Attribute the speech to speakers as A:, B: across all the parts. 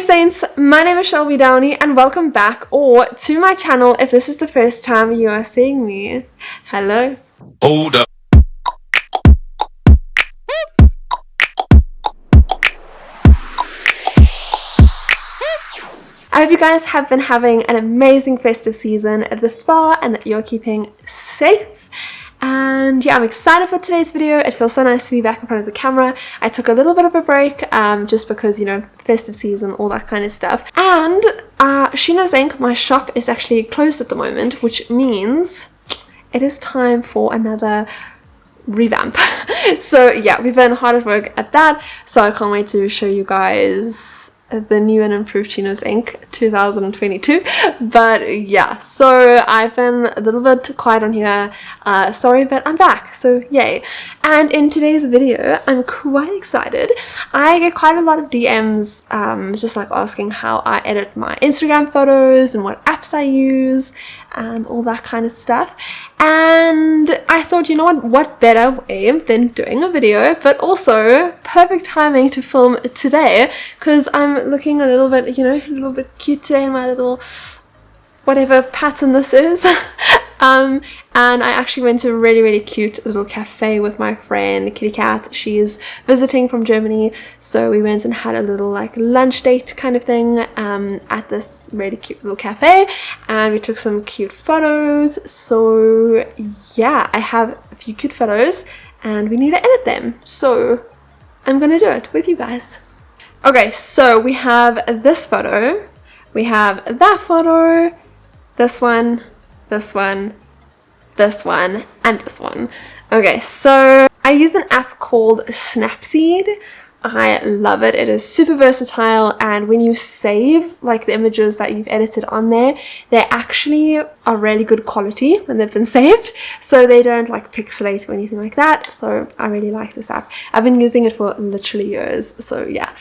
A: Saints, my name is Shelby Downey and welcome back or to my channel if this is the first time you are seeing me. Hello.
B: Hold up.
A: I hope you guys have been having an amazing festive season at the spa and that you're keeping safe. And yeah, I'm excited for today's video. It feels so nice to be back in front of the camera. I took a little bit of a break just because, you know, festive season, all that kind of stuff. And SheKnows Inc., my shop, is actually closed at the moment, which means it is time for another revamp. So yeah, we've been hard at work at that, so I can't wait to show you guys the new and improved SheKnows Inc. 2022. But yeah, so I've been a little bit quiet on here, sorry, but I'm back, so yay. And in today's video I'm quite excited. I get quite a lot of DMs just like asking how I edit my Instagram photos and what apps I use and all that kind of stuff. And I thought, you know what better way than doing a video, but also perfect timing to film today because I'm looking a little bit, you know, a little bit cute today in my little whatever pattern this is. And I actually went to a really cute little cafe with my friend Kitty Cat. She is visiting from Germany, so we went and had a little like lunch date kind of thing at this really cute little cafe, and we took some cute photos. So yeah, I have a few cute photos and we need to edit them, so I'm gonna do it with you guys. Okay, so we have this photo, we have that photo, this one, this one, this one, and this one. Okay, so I use an app called Snapseed. I love it. It is super versatile, and when you save like the images that you've edited on there, they actually are really good quality when they've been saved, so they don't like pixelate or anything like that. So I really like this app. I've been using it for literally years, so yeah.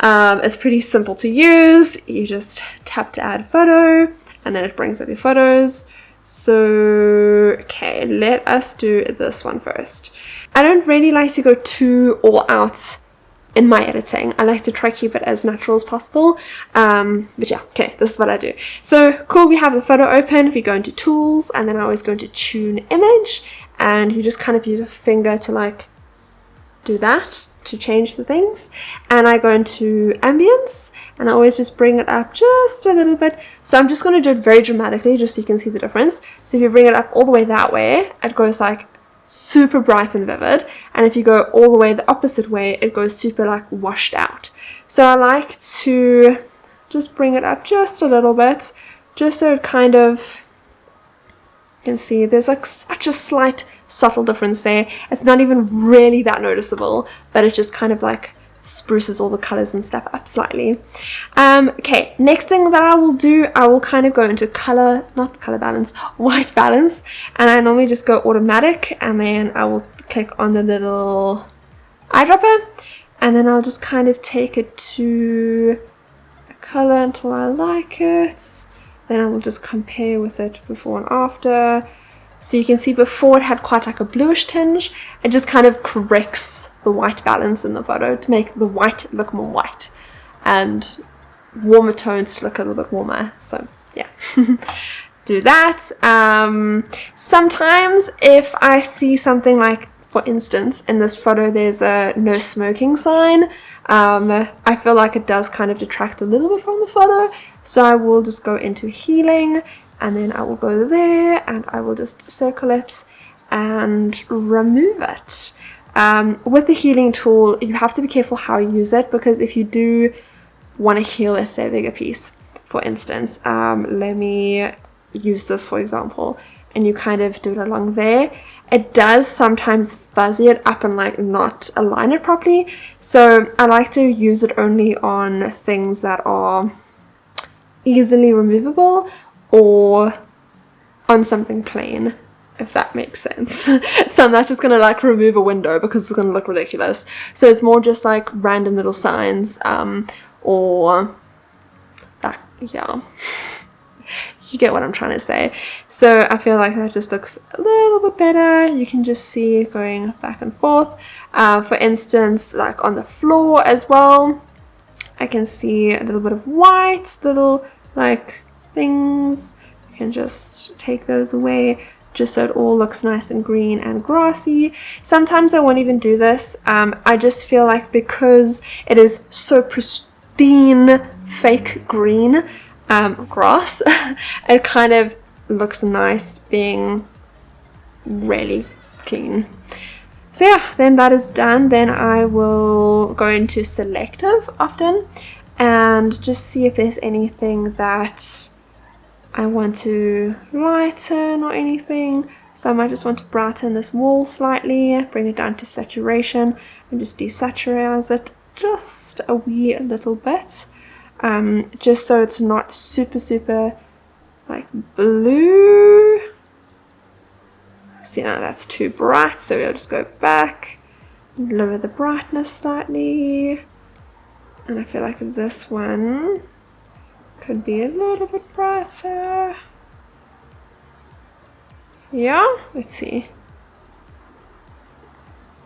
A: It's pretty simple to use. You just tap to add photo and then it brings up your photos. So okay, let us do this one first. I don't really like to go too all out in my editing. I like to try to keep it as natural as possible, but yeah, okay, this is what I do. So cool, we have the photo open. We go into tools, and then I always go into tune image, and you just kind of use a finger to like do that to change the things. And I go into ambience, and I always just bring it up just a little bit. So I'm just going to do it very dramatically just so you can see the difference. So if you bring it up all the way that way, it goes like super bright and vivid, and if you go all the way the opposite way, it goes super like washed out. So I like to just bring it up just a little bit, just so it kind of, you can see there's like such a slight subtle difference there. It's not even really that noticeable, but it just kind of like spruces all the colors and stuff up slightly. Okay, next thing that I will do, I will kind of go into color, not color balance, white balance, and I normally just go automatic, and then I will click on the little eyedropper, and then I'll just kind of take it to a color until I like it. Then I will just compare with it before and after. So you can see before it had quite like a bluish tinge. It just kind of corrects the white balance in the photo to make the white look more white and warmer tones to look a little bit warmer. So yeah, do that. Sometimes if I see something like, for instance, in this photo there's a no smoking sign, I feel like it does kind of detract a little bit from the photo, so I will just go into healing, and then I will go there and I will just circle it and remove it. With the healing tool, you have to be careful how you use it, because if you do want to heal, let's say, a bigger piece, for instance, let me use this for example, and you kind of do it along there, it does sometimes fuzzy it up and like not align it properly. So I like to use it only on things that are easily removable, or on something plain, if that makes sense. So I'm not just gonna like remove a window because it's gonna look ridiculous. So it's more just like random little signs, or that, yeah, you get what I'm trying to say. So I feel like that just looks a little bit better. You can just see it going back and forth. For instance, like on the floor as well, I can see a little bit of white, little like things. You can just take those away just so it all looks nice and green and grassy. Sometimes I won't even do this. I just feel like because it is so pristine fake green grass, it kind of looks nice being really clean. So yeah, then that is done. Then I will go into selective often and just see if there's anything that I want to lighten or anything. So I might just want to brighten this wall slightly, bring it down to saturation and just desaturate it just a wee little bit, just so it's not super like blue. See, now that's too bright, so we'll just go back, lower the brightness slightly, and I feel like this one could be a little bit brighter. Yeah, let's see.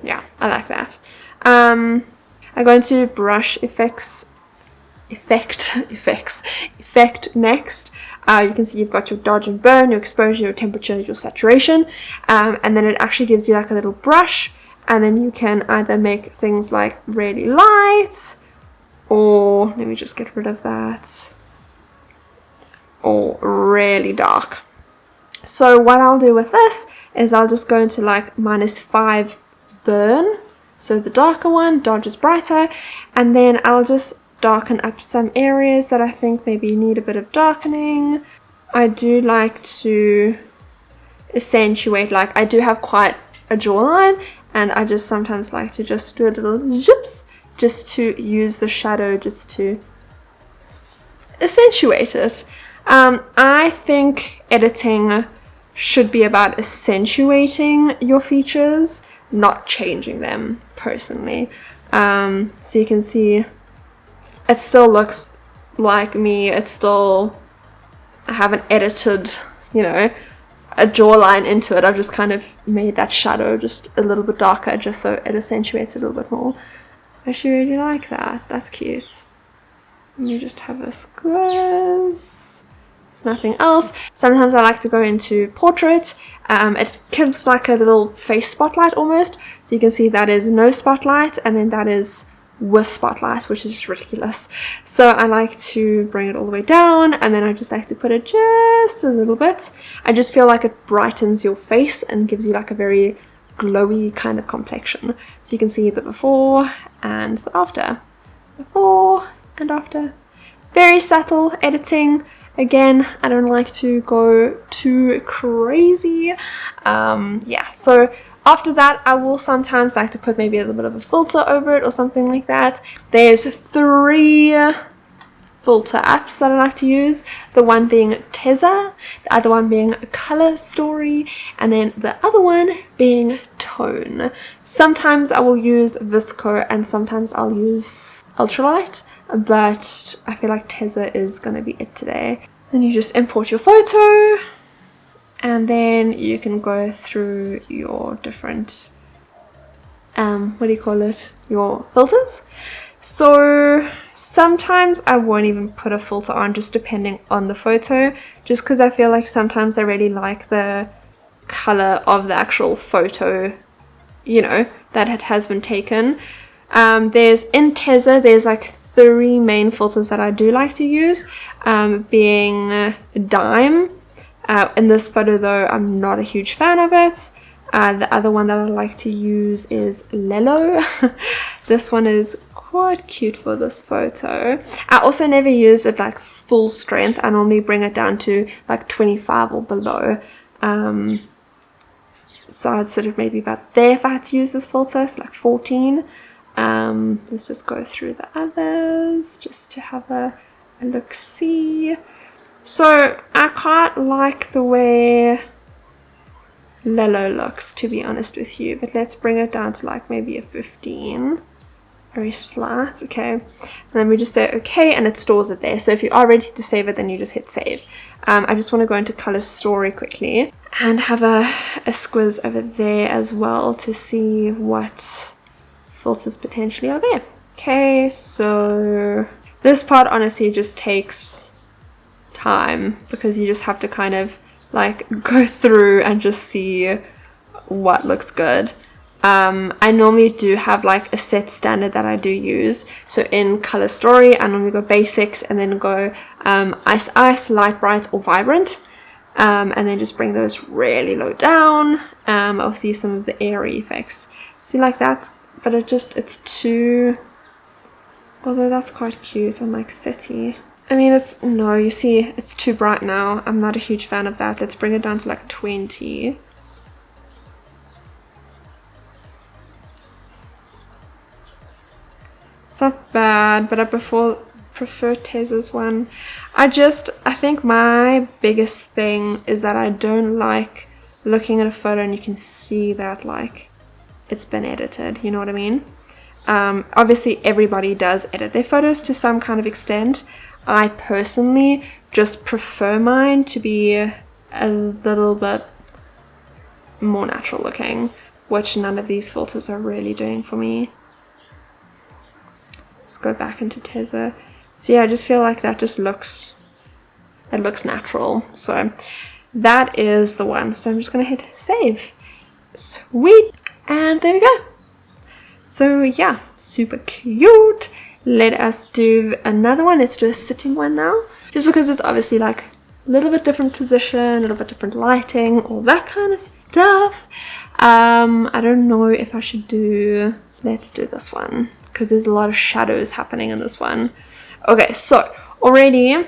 A: Yeah, I like that. I'm going to brush effect next. You can see you've got your dodge and burn, your exposure, your temperature, your saturation, and then it actually gives you like a little brush, and then you can either make things like really light, or let me just get rid of that, or really dark. So what I'll do with this is I'll just go into like -5 burn, so the darker one, dodge is brighter, and then I'll just darken up some areas that I think maybe need a bit of darkening. I do like to accentuate, like I do have quite a jawline, and I just sometimes like to just do a little zips just to use the shadow just to accentuate it. I think editing should be about accentuating your features, not changing them personally. So you can see it still looks like me. It's still, I haven't edited, you know, a jawline into it. I've just kind of made that shadow just a little bit darker just so it accentuates it a little bit more. I actually really like that. That's cute. Let me just have a squeeze. It's nothing else. Sometimes I like to go into portrait. It gives like a little face spotlight almost. So you can see that is no spotlight, and then that is with spotlight, which is just ridiculous. So I like to bring it all the way down, and then I just like to put it just a little bit. I just feel like it brightens your face and gives you like a very glowy kind of complexion. So you can see the before and the after. Before and after. Very subtle editing. Again, I don't like to go too crazy. Yeah, so after that, I will sometimes like to put maybe a little bit of a filter over it or something like that. There's 3 filter apps that I like to use. The one being Tezza, the other one being Color Story, and then the other one being Tone. Sometimes I will use Visco and sometimes I'll use Ultralight, but I feel like Tezza is going to be it today. Then you just import your photo, and then you can go through your different, what do you call it, your filters. So sometimes I won't even put a filter on, just depending on the photo, just because I feel like sometimes I really like the color of the actual photo, you know, that it has been taken. There's in Tezza, there's like 3 main filters that I do like to use, being Dime. In this photo though, I'm not a huge fan of it. The other one that I like to use is Lelo. This one is quite cute for this photo. I also never use it like full strength. I normally bring it down to like 25 or below. So I'd sort of maybe about there if I had to use this filter, so like 14. Let's just go through the others just to have a look-see. So I quite like the way Lelo looks, to be honest with you, but let's bring it down to like maybe a 15. Very slight, okay. And then we just say okay, and it stores it there. So if you are ready to save it, then you just hit save. I just want to go into Color Story quickly and have a squiz over there as well to see what filters potentially are there. Okay, so This part honestly just takes time because you just have to kind of like go through and just see what looks good. I normally do have like a set standard that I do use. So in color story, I normally go basics and then go ice, light, bright, or vibrant. And then just bring those really low down. I'll see some of the airy effects. See, like that, but it's too, although that's quite cute on like 30. I mean, no, you see, it's too bright now. I'm not a huge fan of that. Let's bring it down to like 20. It's not bad, but I prefer Tez's one. I think my biggest thing is that I don't like looking at a photo and you can see that like it's been edited, you know what I mean? Obviously everybody does edit their photos to some kind of extent. I personally just prefer mine to be a little bit more natural looking, which none of these filters are really doing for me. Let's go back into Tezza. So yeah, I just feel like that just looks natural. So that is the one. So I'm just gonna hit save. Sweet. And there we go. So yeah, super cute. Let us do another one. Let's do a sitting one now. Just because it's obviously like a little bit different position, a little bit different lighting, all that kind of stuff. I don't know if I should do, let's do this one because there's a lot of shadows happening in this one. Okay, so already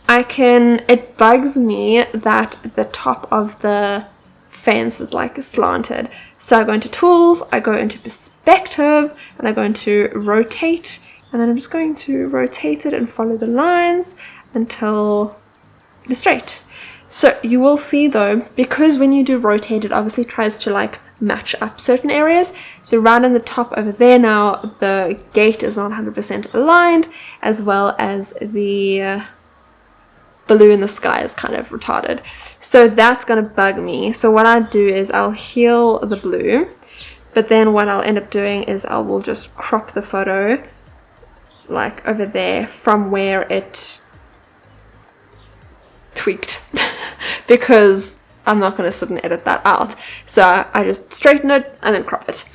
A: it bugs me that the top of the fence is like slanted. So I go into tools, I go into perspective, and I go into rotate, and then I'm just going to rotate it and follow the lines until it's straight. So you will see though, because when you do rotate, it obviously tries to like match up certain areas. So right in the top over there now, the gate is not 100% aligned, as well as the blue in the sky is kind of retarded. So that's going to bug me. So what I do is I'll heal the blue, but then what I'll end up doing is I will just crop the photo like over there from where it tweaked because I'm not going to sit and edit that out. So I just straighten it and then crop it.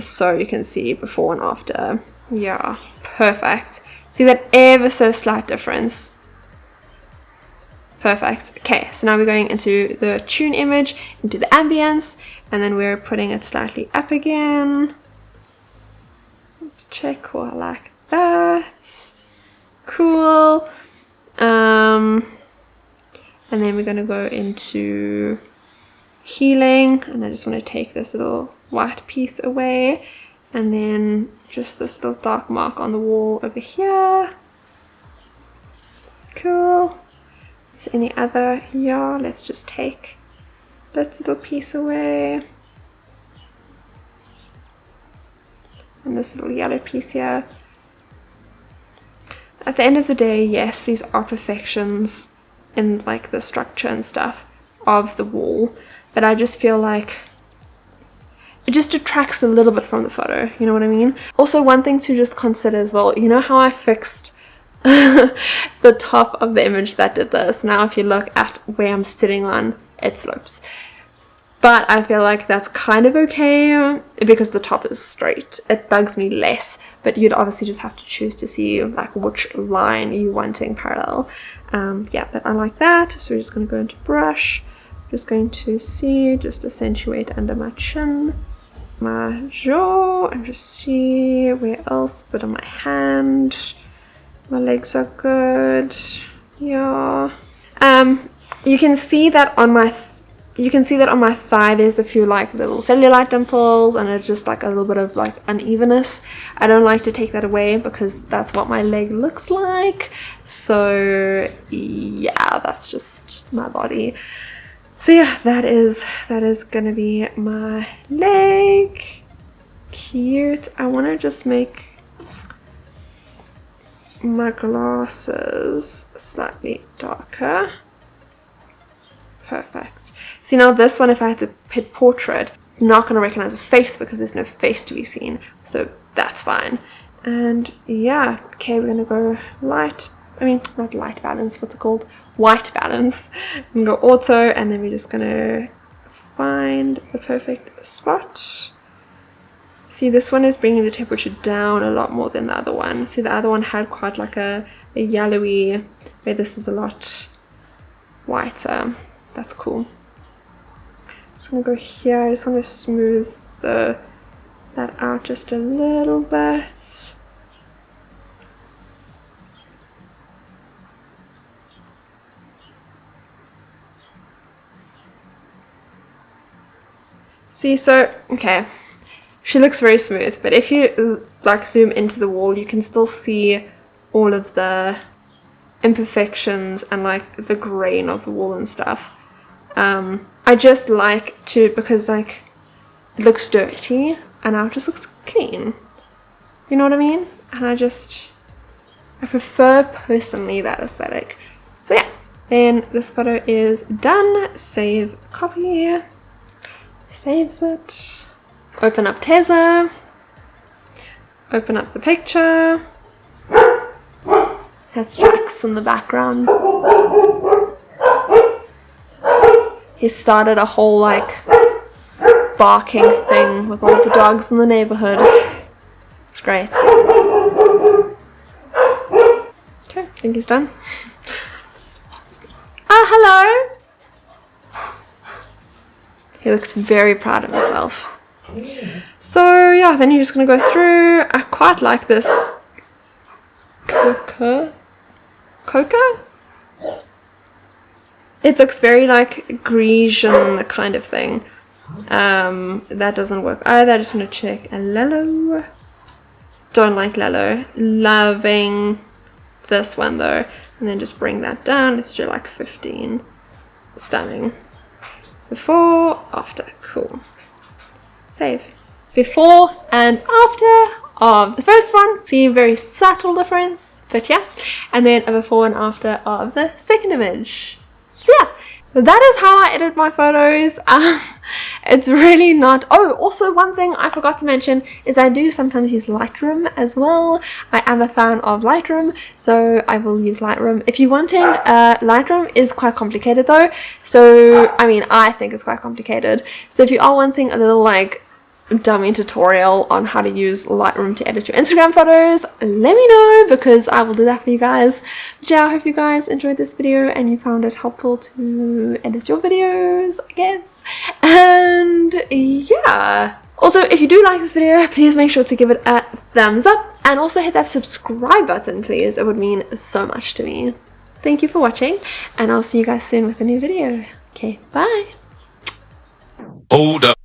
A: So you can see before and after. Yeah, perfect. See that ever so slight difference. Perfect. Okay, so now we're going into the tune image, into the ambience, and then we're putting it slightly up again. Let's check. Oh, I like that. Cool. And then we're going to go into healing, and I just want to take this little white piece away, and then just this little dark mark on the wall over here. Cool. Is there any other? Yeah, let's just take this little piece away, and this little yellow piece here. At the end of the day, yes, these are perfections in like the structure and stuff of the wall, but I just feel like it just detracts a little bit from the photo, you know what I mean? Also, one thing to just consider as well, you know how I fixed the top of the image that did this? Now if you look at where I'm sitting on, it slopes, but I feel like that's kind of okay because the top is straight. It bugs me less, but you'd obviously just have to choose to see like which line you wanting parallel. Yeah, but I like that. So we're just going to go into brush, just going to see, just accentuate under my chin, my jaw, and just see where else, but on my hand. My legs are good. Yeah. You can see that on my thigh there's a few like little cellulite dimples, and it's just like a little bit of like unevenness. I don't like to take that away because that's what my leg looks like. So yeah, that's just my body. So yeah, that is gonna be my leg. Cute. I want to just make my glasses slightly darker. Perfect. See, now this one, if I had to hit portrait, it's not going to recognize a face because there's no face to be seen, so that's fine. And yeah, okay, we're gonna go light, I mean, not light balance, what's it called? White balance. I'm gonna go auto, and then we're just gonna find the perfect spot. See, this one is bringing the temperature down a lot more than the other one. See, the other one had quite like a yellowy, where this is a lot whiter. That's cool. Just gonna go here. I just want to smooth that out just a little bit. See, so, okay, she looks very smooth, but if you like zoom into the wall, you can still see all of the imperfections and like the grain of the wall and stuff. I just like to, because like it looks dirty and now it just looks clean, you know what I mean? And I prefer personally that aesthetic. So yeah, then this photo is done. Save copy, saves it, open up Teza, open up the picture. That's Jax in the background. He started a whole like barking thing with all the dogs in the neighborhood. It's great. Okay, I think he's done. Oh, hello! He looks very proud of himself. So yeah, then you're just gonna go through. I quite like this coca? It looks very like Grecian kind of thing. That doesn't work either. I just want to check a Lello. Don't like Lello. Loving this one though. And then just bring that down. Let's do like 15. Stunning. Before, after. Cool. Save. Before and after of the first one. See a very subtle difference, but yeah. And then a before and after of the second image. So yeah, so that is how I edit my photos. It's really not... Oh, also one thing I forgot to mention is I do sometimes use Lightroom as well. I am a fan of Lightroom, so I will use Lightroom. If you're wanting, Lightroom is quite complicated though. So, I mean, I think it's quite complicated. So if you are wanting a little like dummy tutorial on how to use Lightroom to edit your Instagram photos, let me know, because I will do that for you guys. But yeah, I hope you guys enjoyed this video and you found it helpful to edit your videos, I guess. And yeah, also if you do like this video, please make sure to give it a thumbs up and also hit that subscribe button, please. It would mean so much to me. Thank you for watching, and I'll see you guys soon with a new video. Okay, bye.
B: Hold up.